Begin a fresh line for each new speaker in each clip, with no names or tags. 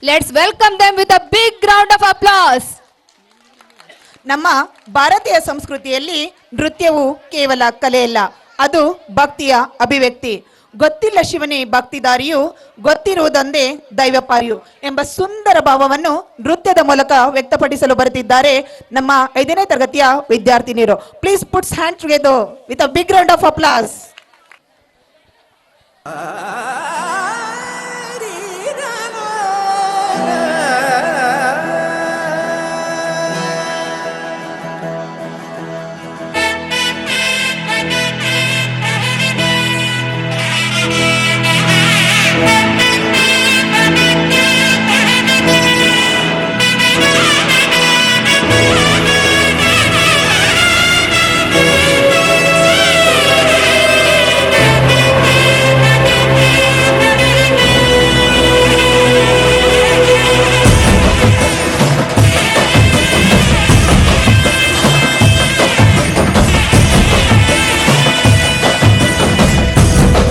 Let's welcome them with a big round of applause.
ನಮ್ಮ ಭಾರತೀಯ ಸಂಸ್ಕೃತಿಯಲ್ಲಿ ನೃತ್ಯವು ಕೇವಲ ಕಲೆಯಲ್ಲ, ಅದು ಭಕ್ತಿಯ ಅಭಿವ್ಯಕ್ತಿ. ಗೊತ್ತಿಲ್ಲ ಶಿವನೇ ಭಕ್ತಿದಾರಿಯು, ಗೊತ್ತಿರುವುದೊಂದೇ ದೈವಪಾರಿಯು ಎಂಬ ಸುಂದರ ಭಾವವನ್ನು ನೃತ್ಯದ ಮೂಲಕ ವ್ಯಕ್ತಪಡಿಸಲು ಬರುತ್ತಿದ್ದಾರೆ ನಮ್ಮ 5ನೇ ತರಗತಿಯ ವಿದ್ಯಾರ್ಥಿನಿಯರು. Please puts hand together with a big round of applause.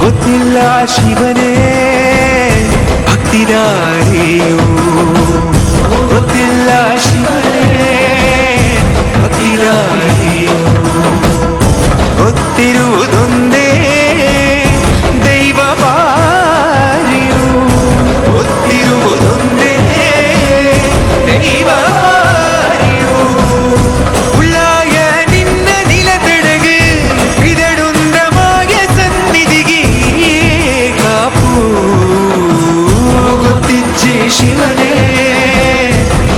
ಗೊತ್ತಿಲ್ಲ ಶಿವನೇ ಭಕ್ತಿದಾರಿಯು, ಗೊತ್ತಿಲ್ಲ ಶಿವನೇ ಭಕ್ತಿದಾರಿಯು, ಗೊತ್ತಿರುವುದೊಂದೇ ದೈವ ಪಾರಿಯು, ಗೊತ್ತಿರುವುದೊಂದೇ ದೈವ ಪಾರಿಯು. ಉಳ್ಳಾಯ ನಿನ್ನ ನಿಲತೆಡೆಗೆ ಇದಡುಂದ ಮಾಯ ಸನ್ನಿಧಿಗೆ ಕಾಪು, ಗೊತ್ತಿಚ್ಚೆ ಶಿವನೇ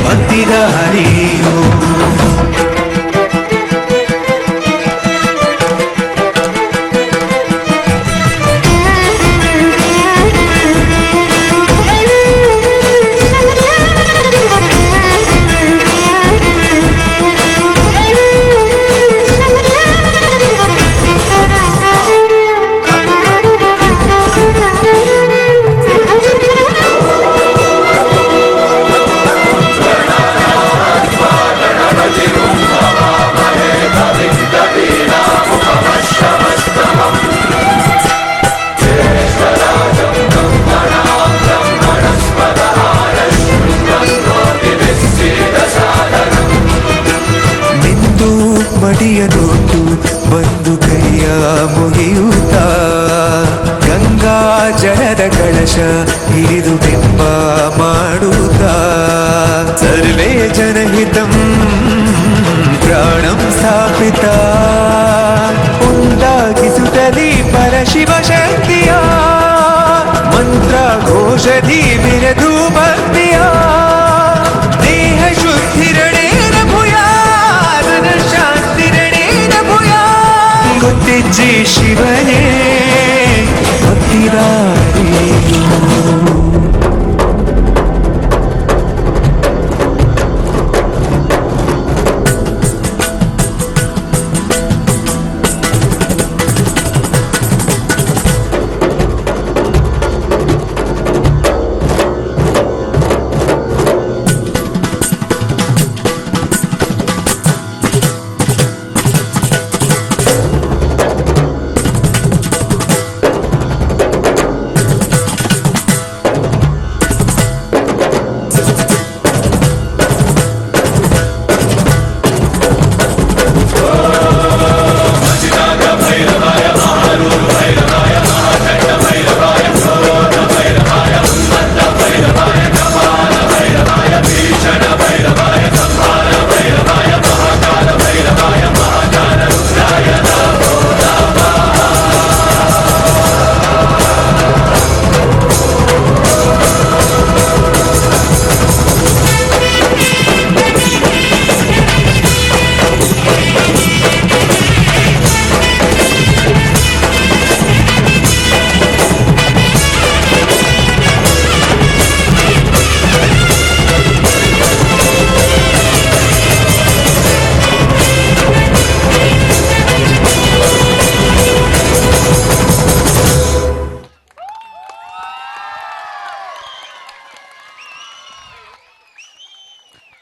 ಭಕ್ತಿದಾರಿಯು. ಮಡಿಯ ನೋಟು ಬಂದು ಕೈಯ ಮುಗಿಯುತ್ತ ಗಂಗಾ ಜಲದ ಕಳಶ ಹಿಡಿದು ಬಿಂಬ ಮಾಡುತ್ತ ಸರ್ವೇ ಜನಹಿತಂ ಪ್ರಾಣಂ ಸ್ಥಾಪಿತ ಉಂಟಾಗಿಸುತ್ತಲಿ ಪರಶಿವ ಶಕ್ತಿಯ ಮಂತ್ರ ಘೋಷಧಿ ಬಿರದು ಭಕ್ತಿಯ ದೇಹ ಶುದ್ಧಿರಣೇನ ಭೂಯ ಶಾಂತಿರಣೇನ ಭೂಯ. ಗೊತ್ತಿಜ್ಜಿ ಶಿವನೇ ಭಕ್ತಿದಾರಿಯು.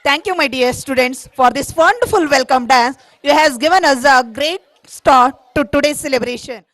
Thank you, my dear students, for this wonderful welcome dance. You have given us a great start to today's celebration.